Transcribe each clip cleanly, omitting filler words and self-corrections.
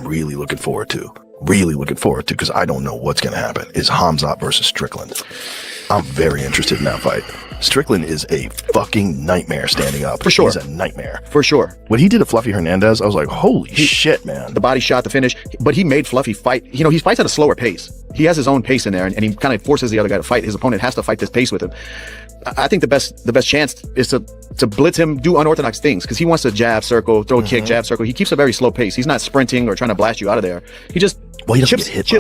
really looking forward to, because I don't know what's going to happen, is Khamzat versus Strickland. I'm very interested in that fight. Strickland is a fucking nightmare standing up. For sure. He's a nightmare. For sure. What he did to Fluffy Hernandez, I was like, holy shit, man. The body shot, the finish, but he made Fluffy fight. You know, he fights at a slower pace. He has his own pace in there, and he kind of forces the other guy to fight. His opponent has to fight this pace with him. I think the best chance is to blitz him, do unorthodox things, because he wants to jab, circle, throw a kick, jab, circle. He keeps a very slow pace. He's not sprinting or trying to blast you out of there. He just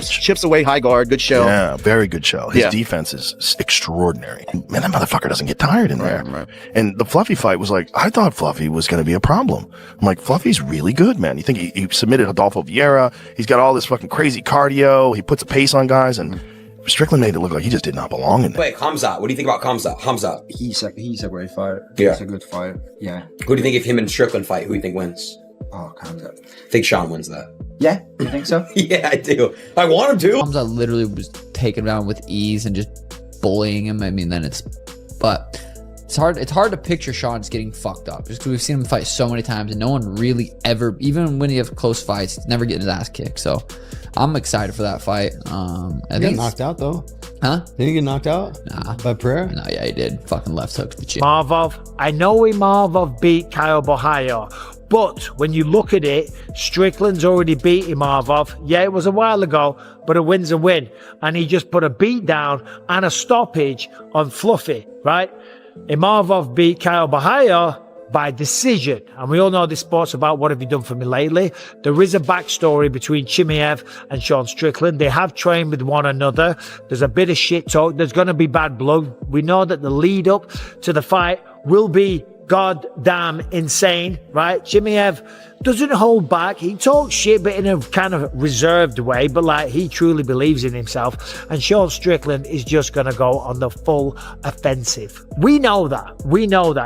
chips away, high guard, good shell. Yeah, very good shell. His defense is extraordinary. Man, that motherfucker doesn't get tired in there. Right. And the Fluffy fight was like, I thought Fluffy was going to be a problem. I'm like, Fluffy's really good, man. You think he submitted Adolfo Vieira. He's got all this fucking crazy cardio. He puts a pace on guys, and Strickland made it look like he just did not belong in there. Wait, Khamzat. What do you think about Khamzat? He's a great fighter. Yeah. He's a good fighter. Yeah. Who do you think if him and Strickland fight, who do you think wins? Oh, Khamzat. I think Sean wins that. Yeah, you think so? Yeah, I do. I want him to. Khamzat literally was taken down with ease and just bullying him. I mean, but it's hard to picture Sean's getting fucked up just because we've seen him fight so many times and no one really ever, even when he have close fights, he's never getting his ass kicked. So I'm excited for that fight. He got knocked out though. Huh? Did he get knocked out? Nah. By prayer? No, yeah, he did. Fucking left hook the chin. Marvov. I know Marvov beat Kyle Bohayo, but when you look at it, Strickland's already beaten Marvov. Yeah, it was a while ago, but a win's a win. And he just put a beat down and a stoppage on Fluffy, right? Marvov beat Kyle Bohayo by decision. And we all know this sport's about what have you done for me lately. There is a backstory between Chimaev and Sean Strickland. They have trained with one another. There's a bit of shit talk. There's going to be bad blood. We know that the lead up to the fight will be goddamn insane, right? Chimaev doesn't hold back. He talks shit, but in a kind of reserved way, but like he truly believes in himself. And Sean Strickland is just going to go on the full offensive. We know that.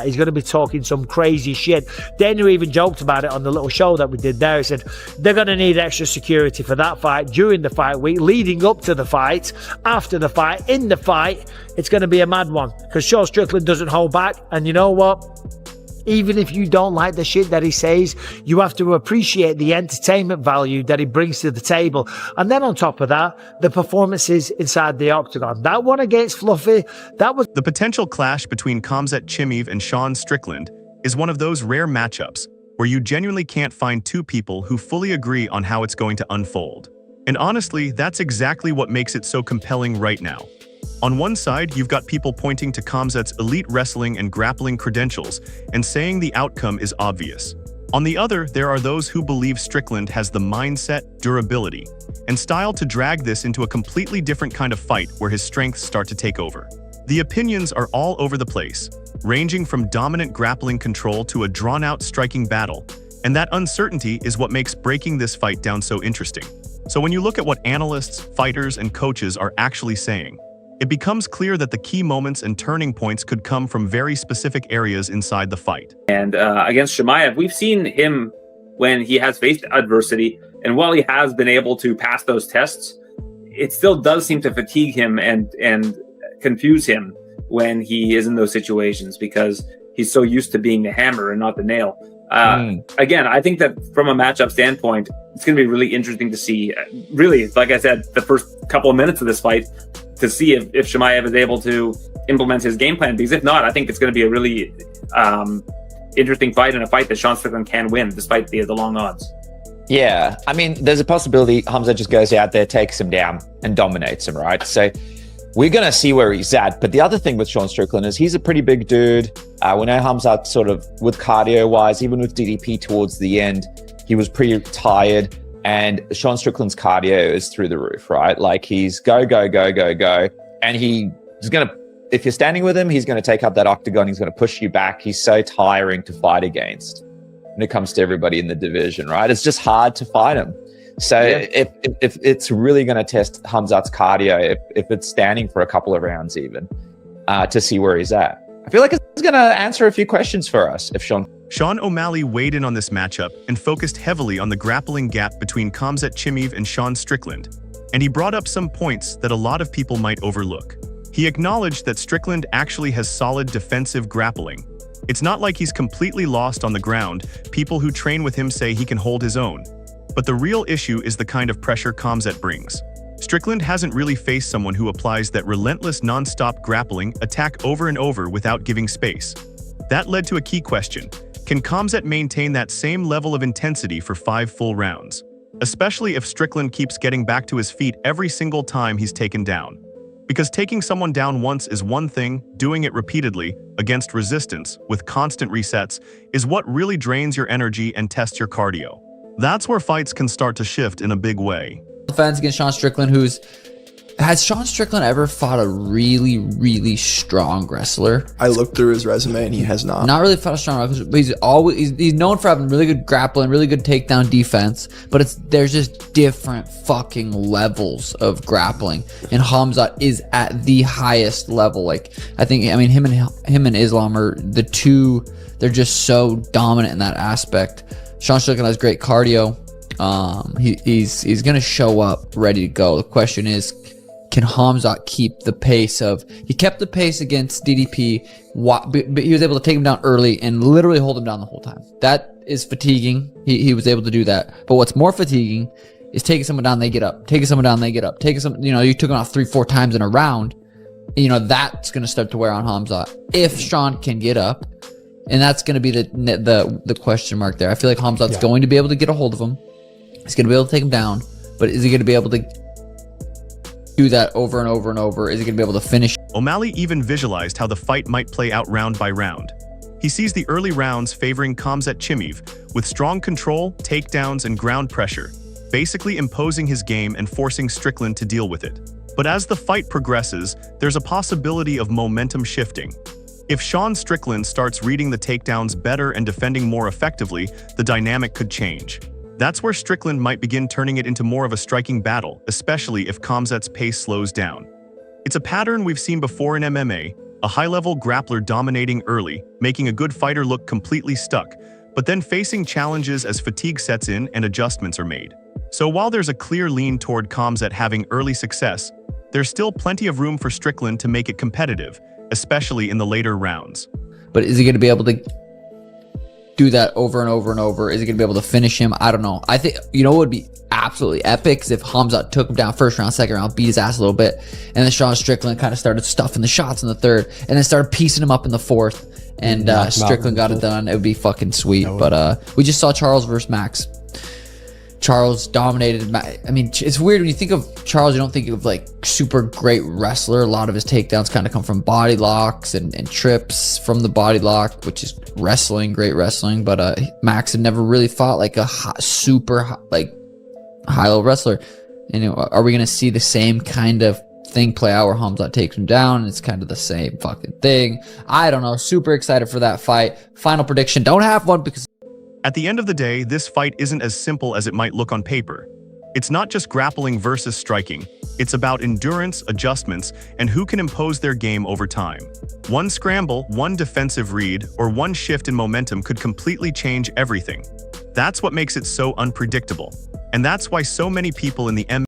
He's going to be talking some crazy shit. Dana even joked about it on the little show that we did there. He said they're going to need extra security for that fight during the fight week, leading up to the fight, after the fight, in the fight. It's going to be a mad one because Sean Strickland doesn't hold back. And you know what? Even if you don't like the shit that he says, you have to appreciate the entertainment value that he brings to the table. And then on top of that, the performances inside the octagon. That one against Fluffy, that was... The potential clash between Khamzat Chimaev and Sean Strickland is one of those rare matchups where you genuinely can't find two people who fully agree on how it's going to unfold. And honestly, that's exactly what makes it so compelling right now. On one side, you've got people pointing to Khamzat's elite wrestling and grappling credentials and saying the outcome is obvious. On the other, there are those who believe Strickland has the mindset, durability, and style to drag this into a completely different kind of fight where his strengths start to take over. The opinions are all over the place, ranging from dominant grappling control to a drawn-out striking battle, and that uncertainty is what makes breaking this fight down so interesting. So when you look at what analysts, fighters, and coaches are actually saying, it becomes clear that the key moments and turning points could come from very specific areas inside the fight. And against Chimaev, we've seen him when he has faced adversity, and while he has been able to pass those tests, it still does seem to fatigue him and confuse him when he is in those situations because he's so used to being the hammer and not the nail. Again, I think that from a matchup standpoint, it's going to be really interesting to see. Really, like I said, the first couple of minutes of this fight, to see if Chimaev is able to implement his game plan. Because if not, I think it's going to be a really interesting fight and a fight that Sean Strickland can win, despite the long odds. Yeah, I mean, there's a possibility Khamzat just goes out there, takes him down, and dominates him, right? So we're going to see where he's at. But the other thing with Sean Strickland is he's a pretty big dude. We know Khamzat sort of, with cardio-wise, even with DDP towards the end, he was pretty tired. And Sean Strickland's cardio is through the roof, right? Like he's go, go, go, go, go. And he's going to, if you're standing with him, he's going to take up that octagon. He's going to push you back. He's so tiring to fight against when it comes to everybody in the division, right? It's just hard to fight him. So if it's really going to test Khamzat's cardio, if it's standing for a couple of rounds even, to see where he's at. I feel like it's going to answer a few questions for us if Sean O'Malley weighed in on this matchup and focused heavily on the grappling gap between Khamzat Chimaev and Sean Strickland, and he brought up some points that a lot of people might overlook. He acknowledged that Strickland actually has solid defensive grappling. It's not like he's completely lost on the ground. People who train with him say he can hold his own. But the real issue is the kind of pressure Khamzat brings. Strickland hasn't really faced someone who applies that relentless non-stop grappling attack over and over without giving space. That led to a key question. Can Khamzat maintain that same level of intensity for 5 full rounds? Especially if Strickland keeps getting back to his feet every single time he's taken down. Because taking someone down once is one thing, doing it repeatedly, against resistance, with constant resets, is what really drains your energy and tests your cardio. That's where fights can start to shift in a big way. Defense against Sean Strickland, has Sean Strickland ever fought a really, really strong wrestler? I looked through his resume and he has not. Not really fought a strong wrestler, but he's known for having really good grappling, really good takedown defense, but there's just different fucking levels of grappling, and Khamzat is at the highest level. Like, I mean him and Islam are the two, they're just so dominant in that aspect. Sean Strickland has great cardio. He's gonna show up ready to go. The question is, can Khamzat keep the pace he kept the pace against DDP, but he was able to take him down early and literally hold him down the whole time. That is fatiguing. He was able to do that. But what's more fatiguing is taking someone down, they get up. Taking someone down, they get up. You took him off 3-4 times in a round. That's going to start to wear on Khamzat. If Sean can get up, and that's going to be the question mark there. I feel like Khamzat's going to be able to get a hold of him. He's going to be able to take him down, but is he going to be able to do that over and over and over? Is he going to be able to finish? O'Malley even visualized how the fight might play out round by round. He sees the early rounds favoring Khamzat Chimaev with strong control, takedowns, and ground pressure, basically imposing his game and forcing Strickland to deal with it. But as the fight progresses, there's a possibility of momentum shifting. If Sean Strickland starts reading the takedowns better and defending more effectively, the dynamic could change. That's where Strickland might begin turning it into more of a striking battle, especially if Khamzat's pace slows down. It's a pattern we've seen before in MMA, a high-level grappler dominating early, making a good fighter look completely stuck, but then facing challenges as fatigue sets in and adjustments are made. So while there's a clear lean toward Khamzat having early success, there's still plenty of room for Strickland to make it competitive, especially in the later rounds. But is he going to be able to do that over and over and over? Is he going to be able to finish him? I don't know. I think, what would be absolutely epic is if Khamzat took him down first round, second round, beat his ass a little bit, and then Sean Strickland kind of started stuffing the shots in the third, and then started piecing him up in the fourth, and Strickland got it done. It would be fucking sweet. But we just saw Charles versus Max. Charles dominated. I mean, it's weird when you think of Charles, you don't think of like super great wrestler. A lot of his takedowns kind of come from body locks and trips from the body lock, which is great wrestling. But Max had never really fought like a super high level wrestler. Are we gonna see the same kind of thing play out where Khamzat takes him down and it's kind of the same fucking thing? I don't know. Super excited for that fight. Final prediction, don't have one because at the end of the day, this fight isn't as simple as it might look on paper. It's not just grappling versus striking. It's about endurance, adjustments, and who can impose their game over time. One scramble, one defensive read, or one shift in momentum could completely change everything. That's what makes it so unpredictable. And that's why so many people in the